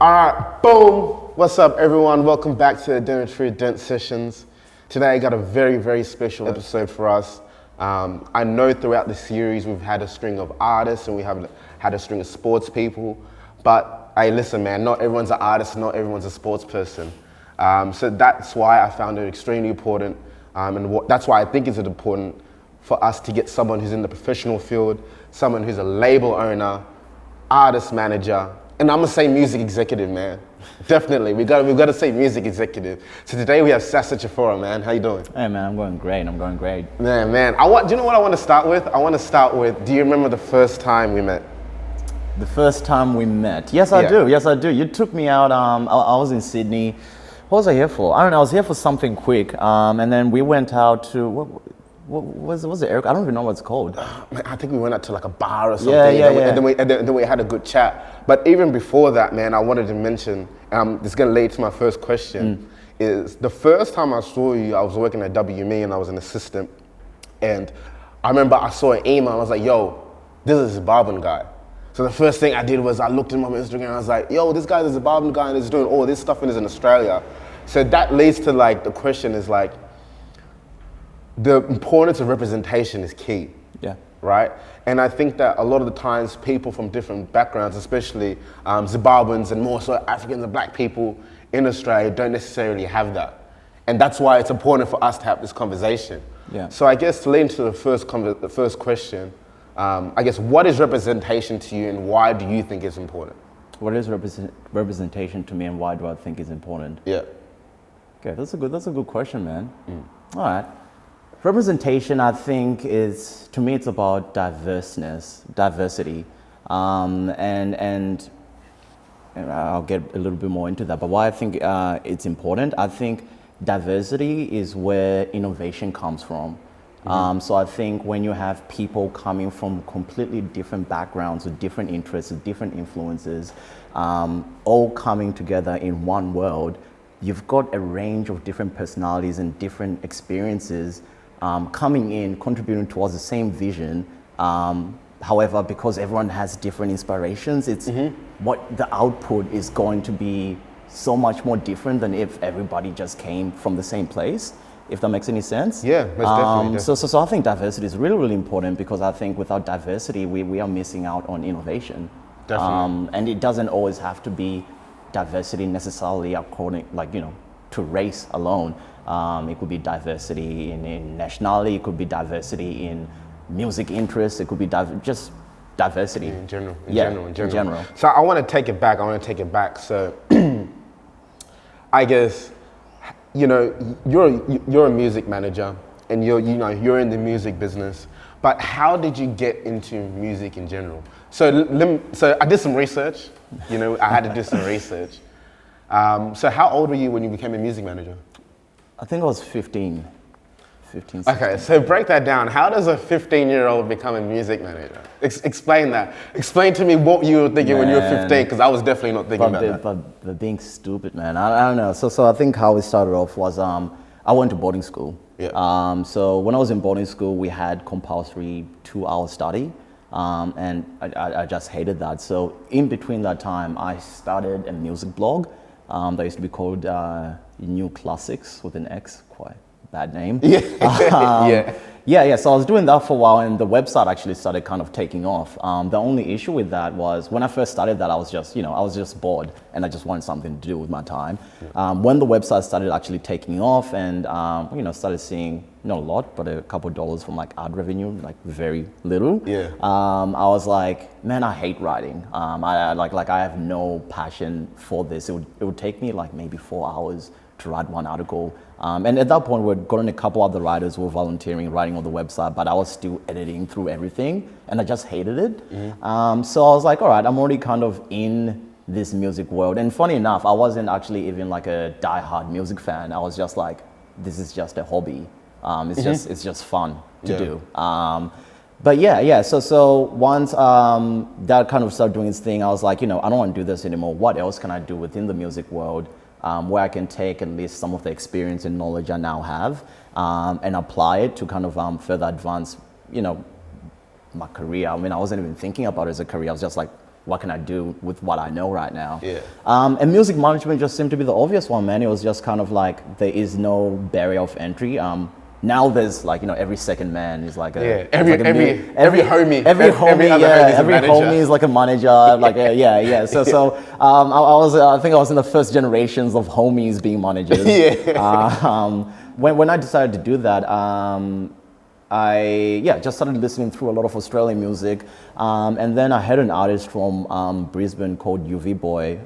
All right, boom. What's up, everyone? Welcome back to the Denoftruth Den Sessions. Today, I got a very, very special episode for us. I know throughout the series, we've had a string of artists and we have had a string of sports people. But hey, listen, man, not everyone's an artist, not everyone's a sports person. So that's why I found it extremely important, that's why I think it's important for us to get someone who's in the professional field, someone who's a label owner, artist manager, and I'm gonna say music executive, man. Definitely, we've got to say music executive. So today we have Sasha Chifura, man. How you doing? Hey, man, I'm going great. Man, do you know what I want to start with? Do you remember the first time we met? The first time we met? Yes, I do. You took me out, I was in Sydney. What was I here for? I don't know, I was here for something quick. And then we went out to, what was it, Eric? I don't even know what it's called. I think we went out to like a bar or something. Yeah. And then we had a good chat. But even before that, man, I wanted to mention, this is going to lead to my first question, is the first time I saw you, I was working at WME and I was an assistant. And I remember I saw an email and I was like, yo, this is a Zimbabwean guy. So the first thing I did was I looked him up on Instagram and I was like, yo, this guy is a Zimbabwean guy and he's doing all this stuff and he's in Australia. So that leads to like, the question is like, the importance of representation is key. Yeah. Right? And I think that a lot of the times people from different backgrounds, especially Zimbabweans and more so Africans and black people in Australia don't necessarily have that. And that's why it's important for us to have this conversation. Yeah. So I guess to lead into the first question, I guess what is representation to you and why do you think it's important? What is representation to me and why do I think it's important? Yeah. Okay, that's a good question, man. All right. Representation, I think, to me, it's about diversity. And I'll get a little bit more into that. But why I think it's important, I think diversity is where innovation comes from. So I think when you have people coming from completely different backgrounds with different interests, with different influences, all coming together in one world, you've got a range of different personalities and different experiences coming in, contributing towards the same vision. However, because everyone has different inspirations, it's what the output is going to be so much more different than if everybody just came from the same place, if that makes any sense. Yeah, definitely. So I think diversity is really, really important because I think without diversity, we are missing out on innovation. Definitely. And it doesn't always have to be diversity necessarily according, to race alone. It could be diversity in nationality, it could be diversity in music interests, it could be just diversity. In general. In general. So I want to take it back. So I guess, you're a music manager and you're in the music business, but how did you get into music in general? So I did some research, I had to do some research. So how old were you when you became a music manager? I think I was 15, 16. Okay, so break that down. How does a 15-year-old become a music manager? Explain that. Explain to me what you were thinking when you were 15, because I was definitely not thinking about that. But being stupid, man. I don't know. So I think how it started off was I went to boarding school. Yeah. So when I was in boarding school, we had compulsory 2-hour study. And I just hated that. So in between that time, I started a music blog that used to be called New Classics with an X, quite bad name. Yeah. So I was doing that for a while, and the website actually started kind of taking off. The only issue with that was when I first started that, I was just bored, and I just wanted something to do with my time. When the website started actually taking off, and started seeing not a lot, but a couple of dollars from like ad revenue, like very little. Yeah. I was like, man, I hate writing. I have no passion for this. It would take me like maybe 4 hours to write one article. And at that point, we'd gotten a couple other writers who were volunteering, writing on the website, but I was still editing through everything, and I just hated it. So I was like, all right, I'm already kind of in this music world. And funny enough, I wasn't actually even like a die-hard music fan. I was just like, this is just a hobby. It's just fun to do. But yeah. So once that kind of started doing its thing, I was like, I don't want to do this anymore. What else can I do within the music world where I can take at least some of the experience and knowledge I now have and apply it to kind of further advance, my career. I mean, I wasn't even thinking about it as a career. I was just like, what can I do with what I know right now? Yeah. And music management just seemed to be the obvious one, man. It was just kind of like, there is no barrier of entry. Now there's like, every second man is like every homie, every homie is like a manager, I think I was in the first generations of homies being managers. When I decided to do that, I just started listening through a lot of Australian music, and then I had an artist from Brisbane called UV Boy,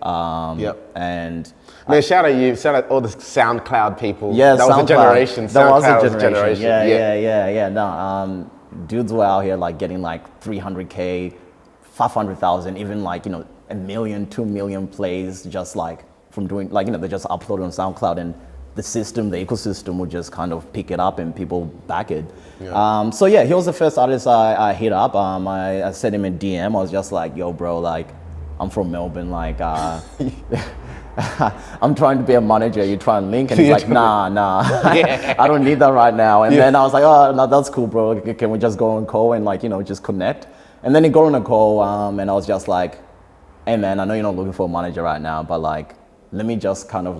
and man, shout out you, shout out all the SoundCloud people. Yeah, that was a generation. That was a generation. Yeah. No, dudes were out here like getting like 300K, 500,000, even like a million, 2 million plays, just like from doing they just upload on SoundCloud, and the ecosystem would just kind of pick it up and people back it. Yeah. He was the first artist I hit up. I sent him a DM. I was just like, yo, bro, like, I'm from Melbourne, like, I'm trying to be a manager. You try and link, and he's like, nah, I don't need that right now. And then I was like, oh, no, that's cool, bro. Can we just go on a call and just connect? And then he got on a call, and I was just like, hey, man, I know you're not looking for a manager right now, but like, let me just kind of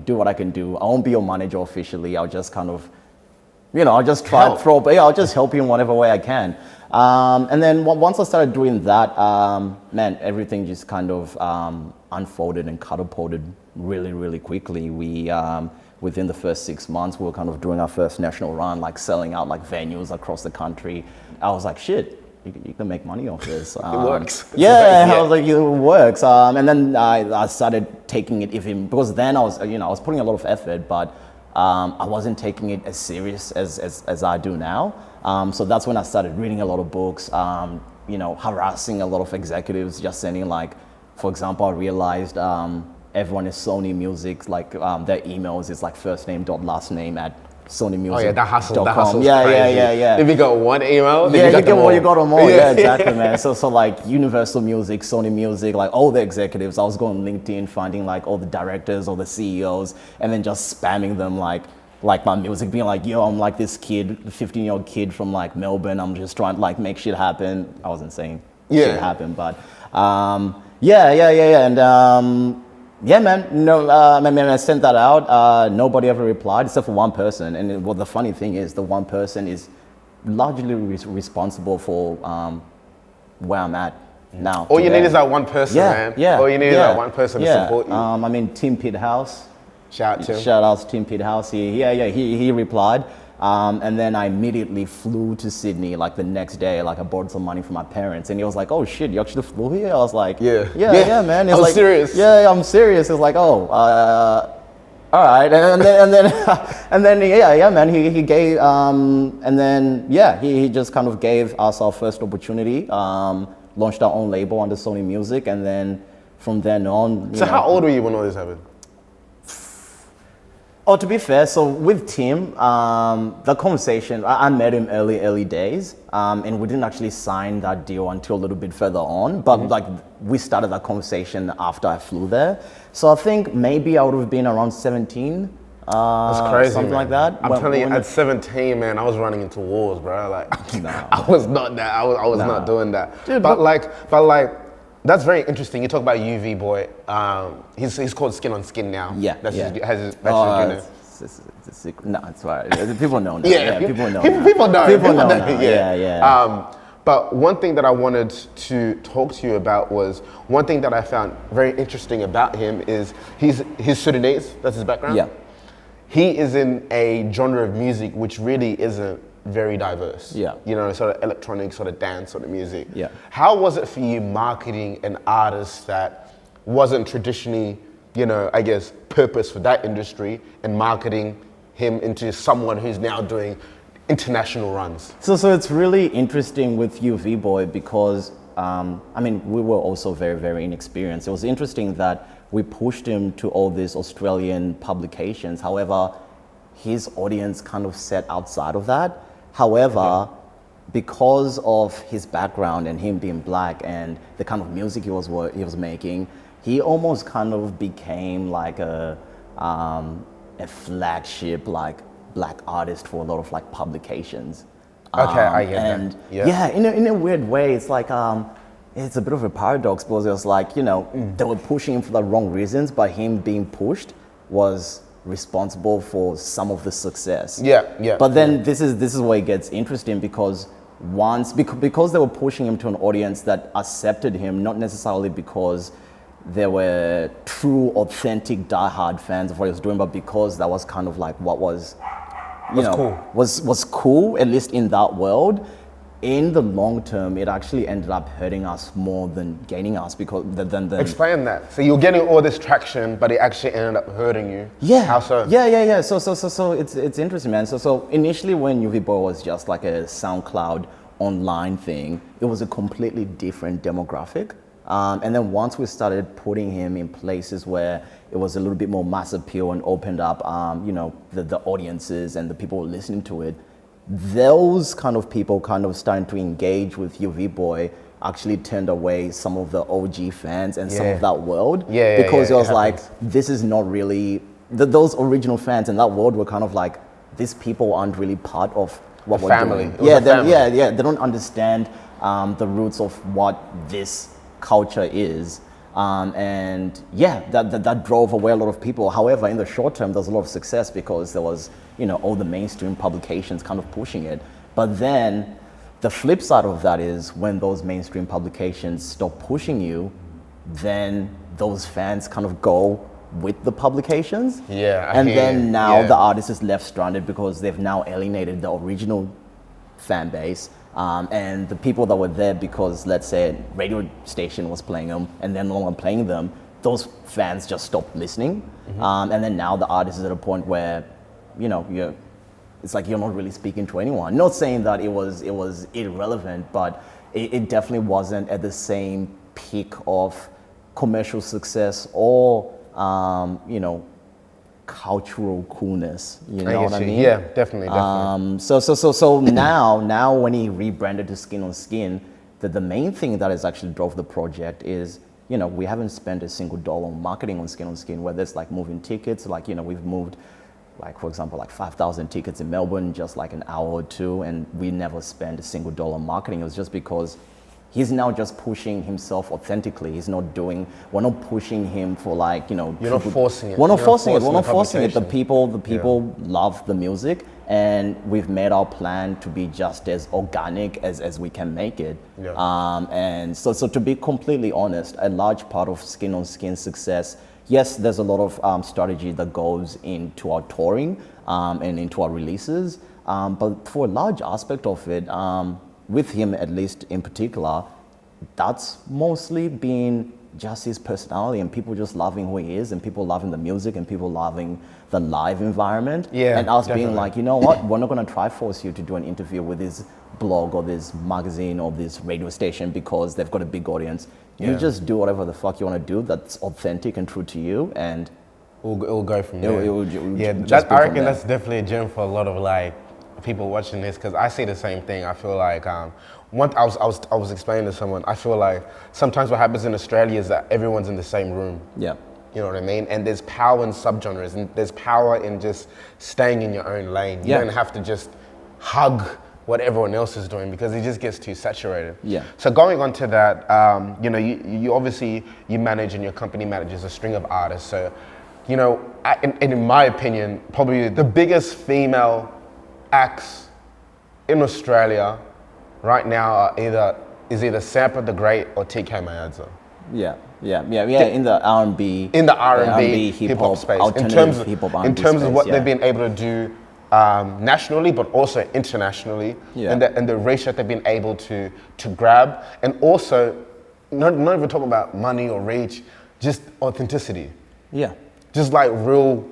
do what I can do. I won't be your manager officially. I'll just kind of, I'll just try and throw, but I'll just help you in whatever way I can. And then once I started doing that, man, everything just kind of unfolded and catapulted really, really quickly. We, within the first 6 months, we were kind of doing our first national run, like selling out like venues across the country. I was like, shit. You can make money off this. It works. I was like, it works. And then I started taking it even, because then I was putting a lot of effort, but I wasn't taking it as serious as I do now. So that's when I started reading a lot of books, harassing a lot of executives, just sending for example, I realized everyone is Sony Music, their emails is like first name dot last name at Sony Music. Oh yeah, that hustle's crazy. Yeah. If you got one email, then you got them all. Yeah, exactly, man. So like Universal Music, Sony Music, like all the executives, I was going on LinkedIn, finding like all the directors, all the CEOs, and then just spamming them like my music, being like, yo, I'm like this kid, 15-year-old kid from like Melbourne. I'm just trying to like make shit happen. I wasn't saying shit happen, but and yeah, man. No, I sent that out. Nobody ever replied except for one person. And the funny thing is, the one person is largely responsible for where I'm at now. All you need is that one person, man. Yeah. All you need is that one person to support you. Tim Pithouse. Shout out to him. Shout out to Tim Pithouse. He replied. And then I immediately flew to Sydney like the next day. Like I borrowed some money from my parents, and he was like, "Oh shit, you actually flew here?" I was like, "Yeah, man." I was serious. Yeah, I'm serious. It's like, "Oh, all right." And then man. He gave, and then he just kind of gave us our first opportunity. Launched our own label under Sony Music, and then from then on. So how old were you when all this happened? Oh, to be fair, so with Tim, the conversation, I met him early days, and we didn't actually sign that deal until a little bit further on, but like we started that conversation after I flew there. So I think maybe I would have been around 17. That's crazy, something man. like that. I'm telling you, at 17, man, I was running into wars, bro. Like, Nah. I was not that. I was not doing that. Dude, but like, that's very interesting. You talk about UV Boy. He's called Skin on Skin now. Yeah, that's yeah. his no, it's right. People know now. People know. People know now. Yeah. But one thing that I wanted to talk to you about was one thing that I found very interesting about him is he's Sudanese. That's his background. Yeah. He is in a genre of music which really isn't very diverse. Yeah. Sort of electronic, sort of dance, sort of music. Yeah. How was it for you marketing an artist that wasn't traditionally, I guess, purpose for that industry and marketing him into someone who's now doing international runs? So it's really interesting with UV Boy because, we were also very, very inexperienced. It was interesting that we pushed him to all these Australian publications. However, his audience kind of sat outside of that. However, because of his background and him being black and the kind of music he was making, he almost kind of became like a flagship like black artist for a lot of like publications. Okay, I get and that. Yeah. in a weird way, it's like it's a bit of a paradox because it was like, they were pushing him for the wrong reasons, but him being pushed was responsible for some of the success. Yeah. But then this is where it gets interesting because because they were pushing him to an audience that accepted him, not necessarily because they were true, authentic, diehard fans of what he was doing, but because that was kind of like what was, cool. was cool, at least in that world. In the long term, it actually ended up hurting us more than gaining us because Explain that. So you're getting all this traction, but it actually ended up hurting you. Yeah. How so? Yeah. So it's interesting, man. So initially when UV Boy was just like a SoundCloud online thing, it was a completely different demographic. And then once we started putting him in places where it was a little bit more mass appeal and opened up, the audiences and the people listening to it, those kind of people kind of starting to engage with UV Boy actually turned away some of the OG fans and some of that world. Because it was like, this is not really, those original fans in that world were kind of like, these people aren't really part of what we're doing. They don't understand the roots of what this culture is. That drove away a lot of people. However, in the short term, there was a lot of success because there was, all the mainstream publications kind of pushing it. But then the flip side of that is when those mainstream publications stop pushing you, then those fans kind of go with the publications. The artist is left stranded because they've now alienated the original fan base. And the people that were there because, let's say, a radio station was playing them and they're no longer playing them, those fans just stopped listening. And then now the artist is at a point where, it's like you're not really speaking to anyone. Not saying that it was irrelevant, but it definitely wasn't at the same peak of commercial success or, cultural coolness, you know what I mean? Yeah, definitely. So now when he rebranded to Skin on Skin, the main thing that has actually drove the project is, we haven't spent a single dollar on marketing on Skin, whether it's like moving tickets, like, we've moved, like, for example, like 5,000 tickets in Melbourne, just like an hour or two, and we never spent a single dollar on marketing. It was just because he's now just pushing himself authentically. We're not pushing him for like, You're not forcing it. We're not forcing it. The people love the music, and we've made our plan to be just as organic as we can make it. And so to be completely honest, a large part of Skin on Skin success, yes, there's a lot of strategy that goes into our touring and into our releases, but for a large aspect of it, with him at least in particular, that's mostly been just his personality and people just loving who he is and people loving the music and people loving the live environment. And us being like, you know what, we're not going to try force you to do an interview with this blog or this magazine or this radio station because they've got a big audience. You just do whatever the fuck you want to do that's authentic and true to you, and it'll go from there. I reckon that's definitely a gem for a lot of like people watching this, because I see the same thing. I feel like I was explaining to someone, I feel like sometimes what happens in Australia is that everyone's in the same room. You know what I mean? And there's power in subgenres, and there's power in just staying in your own lane. You don't have to just hug what everyone else is doing because it just gets too saturated. So going on to that, you obviously, you manage and your company manages a string of artists. So, in my opinion, probably the biggest female acts in Australia right now are either Sampa the Great or Tkay Maidza. In the R&B, hip hop space. In terms of what they've been able to do nationally, but also internationally, and the reach that they've been able to grab, and also not even talking about money or reach, just authenticity. Just like real.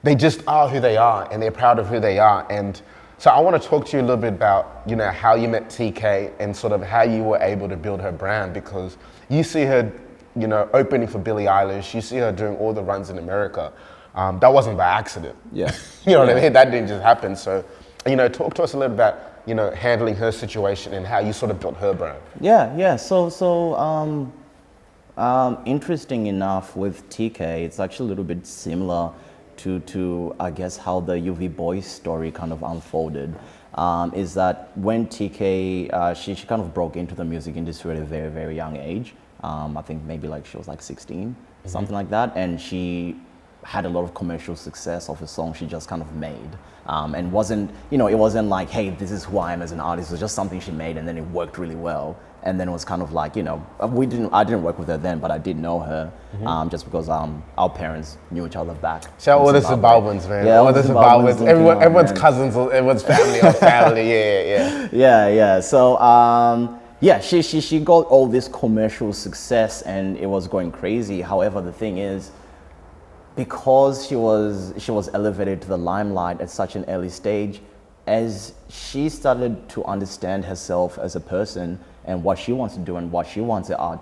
They just are who they are, and they're proud of who they are. And so I want to talk to you a little bit about, how you met Tkay and sort of how you were able to build her brand, because you see her, opening for Billie Eilish, you see her doing all the runs in America. That wasn't by accident. You know what I mean? That didn't just happen. So, talk to us a little about, handling her situation and how you sort of built her brand. Interesting enough with Tkay, it's actually a little bit similar to I guess how the UV Boy story kind of unfolded. is that when Tkay, she kind of broke into the music industry at a very, very young age. I think maybe like she was like 16, something like that. And she had a lot of commercial success of a song she just kind of made. And wasn't, it wasn't like, hey, this is who I am as an artist. It was just something she made and then it worked really well. And then it was kind of like, I didn't work with her then, but I did know her just because our parents knew each other back. Shout out all the Zimbabweans, man. Yeah, all the Zimbabweans. Everyone's cousins, everyone's family or family. Yeah. So, she got all this commercial success and it was going crazy. However, the thing is, because she was elevated to the limelight at such an early stage, as she started to understand herself as a person and what she wants to do and what she wants the art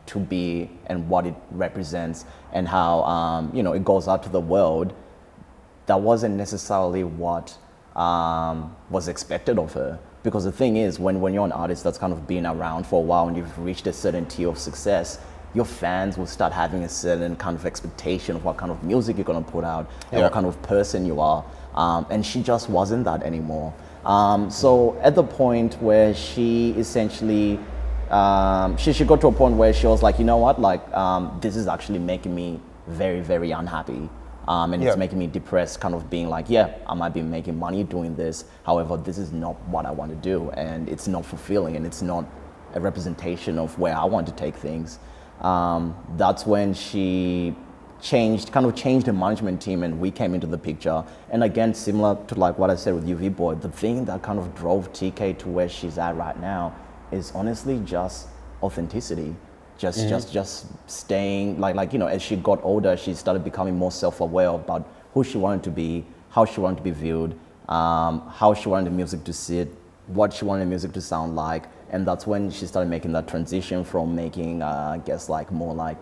to be and what it represents and how it goes out to the world, that wasn't necessarily what was expected of her. Because the thing is, when you're an artist that's kind of been around for a while and you've reached a certain tier of success, your fans will start having a certain kind of expectation of what kind of music you're going to put out and what kind of person you are. And she just wasn't that anymore. So at the point where she essentially, she got to a point where she was like, you know what, this is actually making me very, very unhappy. And it's making me depressed, kind of being like, I might be making money doing this. However, this is not what I want to do. And it's not fulfilling and it's not a representation of where I want to take things. That's when she changed the management team and we came into the picture. And again, similar to like what I said with UV Boy, the thing that kind of drove Tkay to where she's at right now is honestly just authenticity. Just staying, as she got older, she started becoming more self-aware about who she wanted to be, how she wanted to be viewed, how she wanted the music to sit, what she wanted the music to sound like. And that's when she started making that transition from making, more like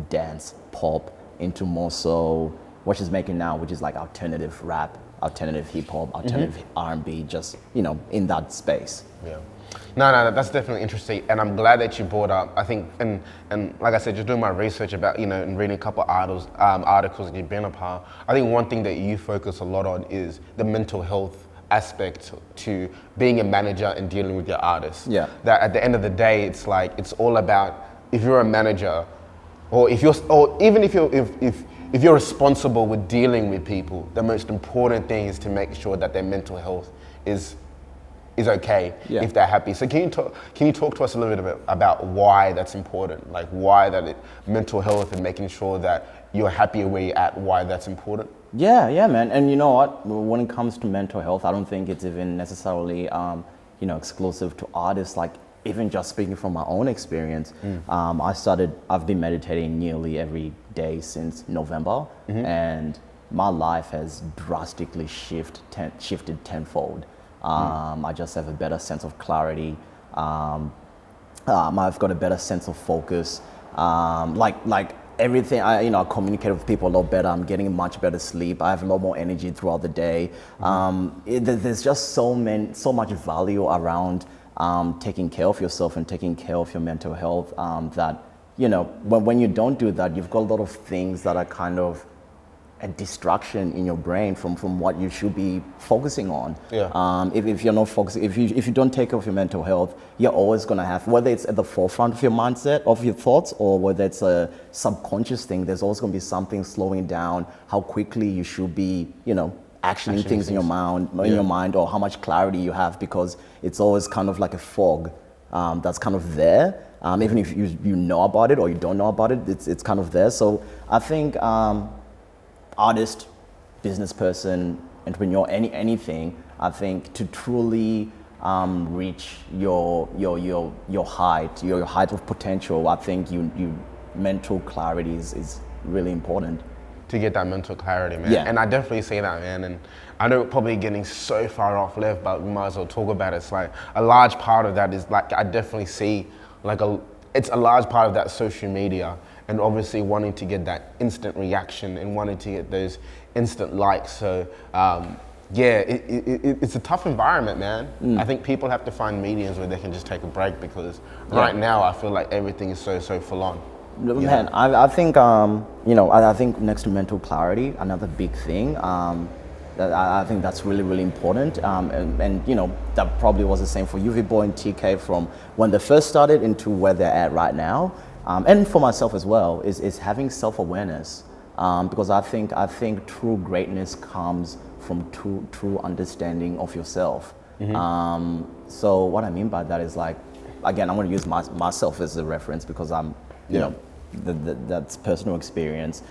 dance, pop, into more so what she's making now, which is like alternative rap, alternative hip hop, alternative R&B, just, in that space. Yeah. No, that's definitely interesting. And I'm glad that you brought up, I think, and like I said, just doing my research about, and reading a couple of articles that you've been a part, I think one thing that you focus a lot on is the mental health aspect to being a manager and dealing with your artists. Yeah. That at the end of the day, it's like, it's all about, if you're a manager, or if you're responsible with dealing with people, the most important thing is to make sure that their mental health is okay if they're happy. So can you talk to us a little bit about why that's important? Like why mental health and making sure that you're happy where you're at, why that's important? Yeah, man. And you know what? When it comes to mental health, I don't think it's even necessarily, exclusive to artists. Like even just speaking from my own experience, I've been meditating nearly every day since November, and my life has drastically shifted tenfold. I just have a better sense of clarity. I've got a better sense of focus. Like everything, I communicate with people a lot better. I'm getting much better sleep. I have a lot more energy throughout the day. There's just so much value around taking care of yourself and taking care of your mental health. That when you don't do that, you've got a lot of things that are kind of a distraction in your brain from what you should be focusing on. If you're not focusing, if you don't take care of your mental health, you're always gonna have, whether it's at the forefront of your mindset, of your thoughts, or whether it's a subconscious thing, there's always gonna be something slowing down how quickly you should be, actioning things in your mind, or how much clarity you have, because it's always kind of like a fog that's kind of there. Even if you know about it or you don't know about it, it's kind of there. So I think artist, business person, entrepreneur, anything, I think to truly reach your height, your height of potential, I think you mental clarity is really important. To get that mental clarity, man. And I definitely say that, man. And I know we're probably getting so far off left, but we might as well talk about it. It's like a large part of that is like, I definitely see it's a large part of that social media, and obviously wanting to get that instant reaction and wanting to get those instant likes. So it's a tough environment, man. I think people have to find mediums where they can just take a break, because right now I feel like everything is so full on. Man, I think I think next to mental clarity, another big thing I think that's really, really important. And you know, that probably was the same for UV Boy and Tkay from when they first started into where they're at right now. And for myself as well, is having self-awareness. Because I think true greatness comes from true understanding of yourself. So what I mean by that is like, again, I'm going to use myself as a reference because I'm, you know, that's personal experience.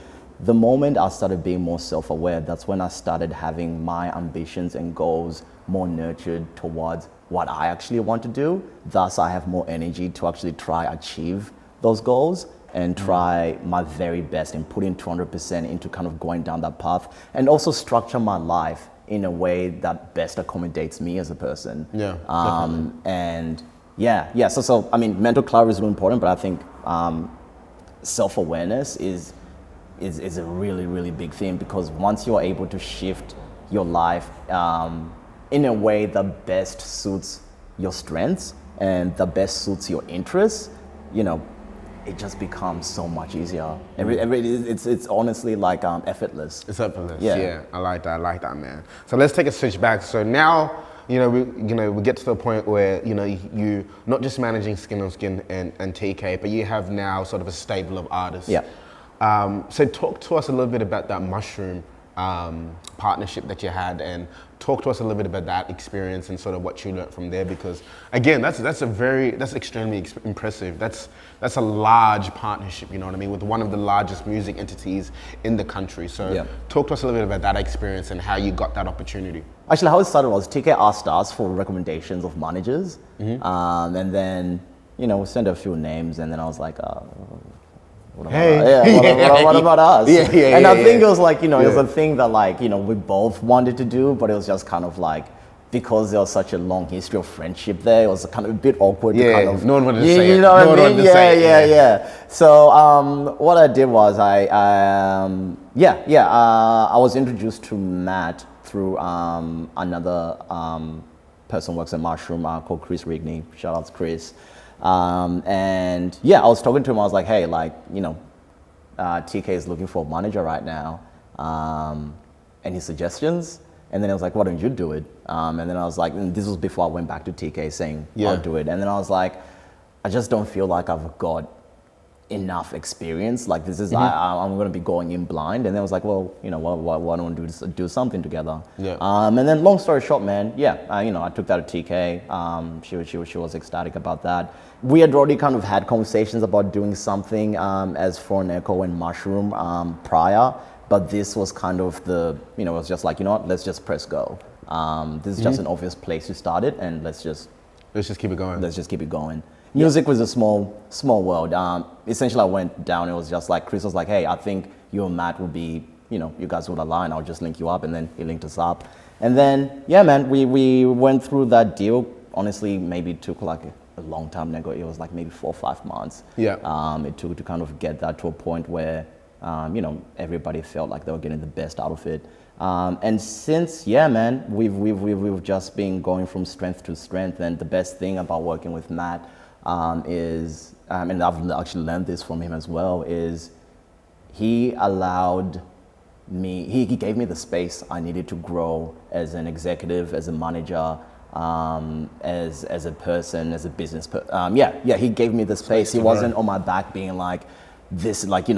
The moment I started being more self-aware, that's when I started having my ambitions and goals more nurtured towards what I actually want to do. Thus, I have more energy to actually try achieve those goals and try my very best and put in 200% into kind of going down that path, and also structure my life in a way that best accommodates me as a person. And so I mean, mental clarity is really important, but I think self-awareness is a really, really big thing, because once you're able to shift your life in a way that best suits your strengths and that best suits your interests, you know, it just becomes so much easier. It's honestly like effortless. It's effortless. Yeah, I like that, man. So let's take a switch back. So now, we get to the point where you not just managing Skin on Skin and Tkay, but you have now sort of a stable of artists. Yeah. So talk to us a little bit about that Mushroom partnership that you had, and talk to us a little bit about that experience and sort of what you learned from there, because again, that's extremely impressive. That's a large partnership, you know what I mean, with one of the largest music entities in the country. So talk to us a little bit about that experience and how you got that opportunity. Actually, how it started was Tkay asked us for recommendations of managers, and then we sent a few names, and then I was like, what about us? And I think it was like, it was a thing that like, we both wanted to do, but it was just kind of like, because there was such a long history of friendship there, it was kind of a bit awkward to kind of... No one wanted to say it. You know what I mean? Yeah. So what I did was I was introduced to Matt through another person who works at Mushroom called Chris Rigney. Shout out to Chris. And I was talking to him. I was like, hey, like, Tkay is looking for a manager right now. Any suggestions? And then I was like, why don't you do it? And then I was like, and this was before I went back to Tkay saying, I'll do it. And then I was like, I just don't feel like I've got enough experience. Like this is, I'm going to be going in blind. And then I was like, well, why don't we do something together? And then long story short, man, I took that to Tkay. She was ecstatic about that. We had already kind of had conversations about doing something as Foreignecho and Mushroom prior. But this was kind of it was just like, let's just press go. This is just an obvious place to start it, and let's just keep it going. Let's just keep it going. Music was a small world. Essentially, I went down. It was just like Chris was like, "Hey, I think you and Matt will be, you guys would align. I'll just link you up," and then he linked us up. And then, man, we went through that deal. Honestly, maybe it took like a long time. It was like maybe 4 or 5 months. It took to kind of get that to a point where everybody felt like they were getting the best out of it. And since, man, we've just been going from strength to strength. And the best thing about working with Matt is, and I've actually learned this from him as well, is he allowed me, he gave me the space I needed to grow as an executive, as a manager, as a person, as a business person. He gave me the space. He wasn't on my back being like, this, like,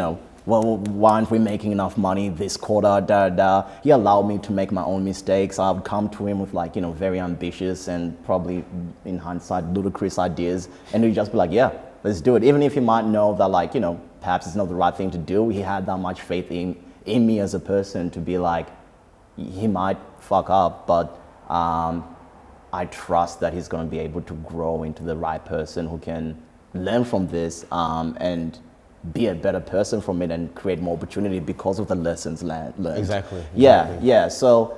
well, why aren't we making enough money this quarter, He allowed me to make my own mistakes. I would come to him with like, very ambitious and probably in hindsight, ludicrous ideas. And he'd just be like, yeah, let's do it. Even if he might know that like, perhaps it's not the right thing to do, he had that much faith in me as a person to be like, he might fuck up, but I trust that he's going to be able to grow into the right person who can learn from this and be a better person from it and create more opportunity because of the lessons learned. Exactly. So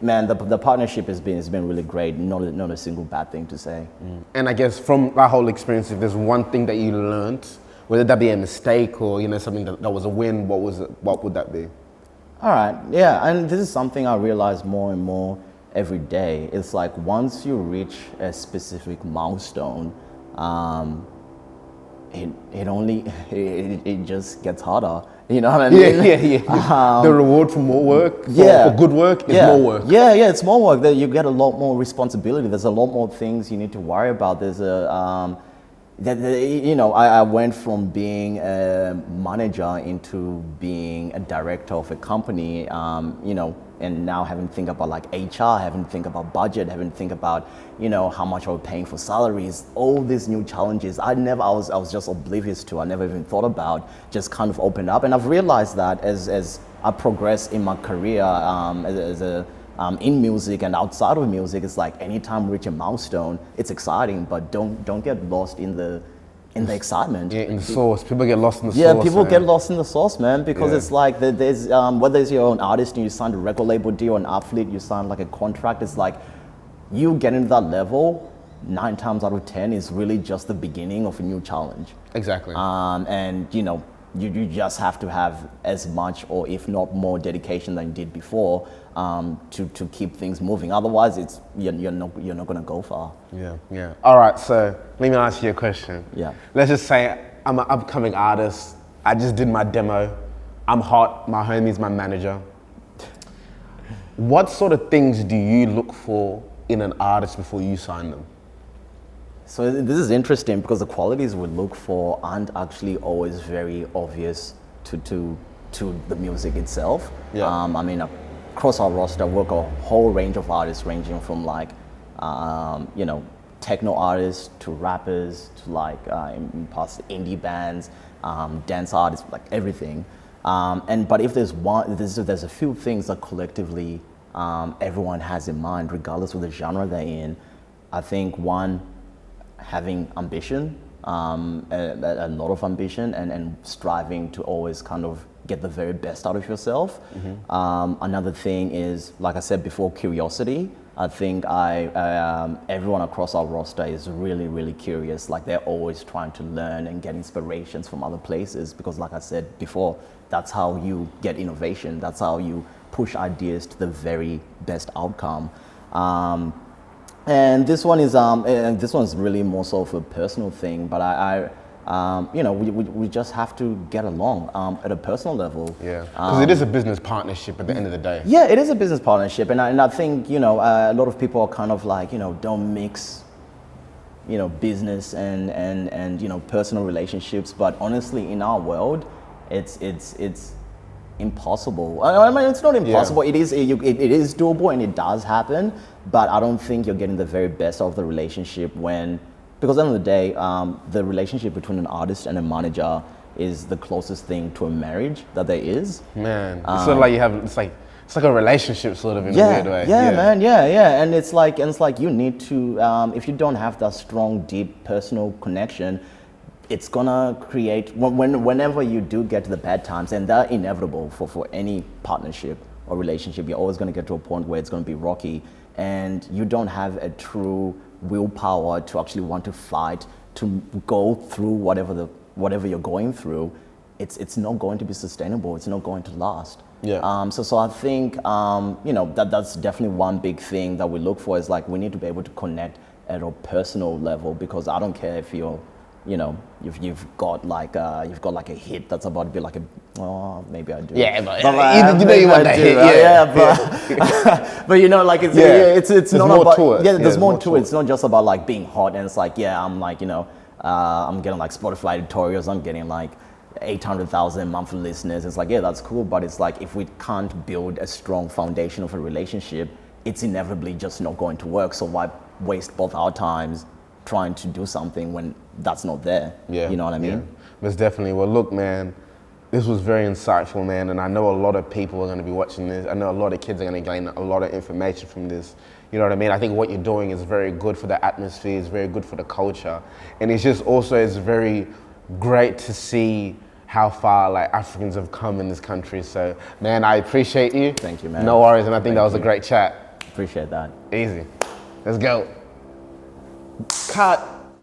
man, the partnership has been really great. Not a single bad thing to say. And I guess from that whole experience, if there's one thing that you learned, whether that be a mistake or something that was a win, what would that be? All right. And this is something I realize more and more every day. It's like once you reach a specific milestone, it just gets harder. You know what I mean? Yeah. The reward for more work, for good work, is yeah. more work. Yeah, it's more work. That you get a lot more responsibility. There's a lot more things you need to worry about. There's I went from being a manager into being a director of a company, and now having to think about like HR, having to think about budget, having to think about, how much are we paying for salaries, all these new challenges I was just oblivious to. I never even thought about, just kind of opened up. And I've realized that as I progress in my career, in music and outside of music, it's like anytime we reach a milestone, it's exciting, but don't get lost in the excitement. Yeah, in the sauce. People get lost in the sauce. Yeah, people get lost in the sauce, man, because it's like there's whether it's your own artist and you sign a record label deal, or an athlete, you sign like a contract. It's like you getting to that level 9 times out of 10 is really just the beginning of a new challenge. Exactly. And you just have to have as much, or if not more, dedication than you did before, to keep things moving. Otherwise, you're not going to go far. Yeah. All right, so let me ask you a question. Yeah. Let's just say I'm an upcoming artist. I just did my demo. I'm hot. My homie's my manager. What sort of things do you look for in an artist before you sign them? So this is interesting because the qualities we look for aren't actually always very obvious to the music itself. Yeah. Across our roster, we work a whole range of artists, ranging from like, techno artists to rappers to like in past indie bands, dance artists, like everything. But if there's a few things that collectively everyone has in mind, regardless of the genre they're in. I think one, having ambition, a lot of ambition, and striving to always kind of get the very best out of yourself. Mm-hmm. Another thing is, like I said before, curiosity. I think everyone across our roster is really, really curious. Like they're always trying to learn and get inspirations from other places, because like I said before, that's how you get innovation. That's how you push ideas to the very best outcome. And this one is really more so of a personal thing, but we just have to get along at a personal level. Yeah, because it is a business partnership at the end of the day. Yeah, it is a business partnership, and I think a lot of people are kind of like don't mix business and personal relationships. But honestly, in our world, it's impossible. I mean, it's not impossible. Yeah. It is doable, and it does happen. But I don't think you're getting the very best of the relationship because at the end of the day, the relationship between an artist and a manager is the closest thing to a marriage that there is. Man, it's sort of like it's like a relationship sort of in a weird way. Yeah, man, yeah. And it's like you need to, if you don't have that strong, deep personal connection, it's gonna create, whenever you do get to the bad times, and they're inevitable for any partnership or relationship, you're always gonna get to a point where it's gonna be rocky, and you don't have a true willpower to actually want to fight, to go through whatever you're going through. It's not going to be sustainable. It's not going to last. Yeah. So I think that's definitely one big thing that we look for, is like we need to be able to connect at a personal level, because I don't care if you're you've got like a hit that's about to be like maybe I do. Yeah, but you want that hit. But like it's not more about to it. there's more to it. It's not just about like being hot, and it's like I'm like I'm getting like Spotify editorials. I'm getting like 800,000 monthly listeners. It's like that's cool, but it's like if we can't build a strong foundation of a relationship, it's inevitably just not going to work. So why waste both our times trying to do something when that's not there? You know what I mean? Yeah. Most definitely. Well, look, man, this was very insightful, man, and I know a lot of people are going to be watching this. I know a lot of kids are going to gain a lot of information from this. You know what I mean? I think what you're doing is very good for the atmosphere, it's very good for the culture, and it's very great to see how far like Africans have come in this country. So, man, I appreciate you. Thank you, man. No worries, and I think that was a great chat. Appreciate that. Easy. Let's go. Cut.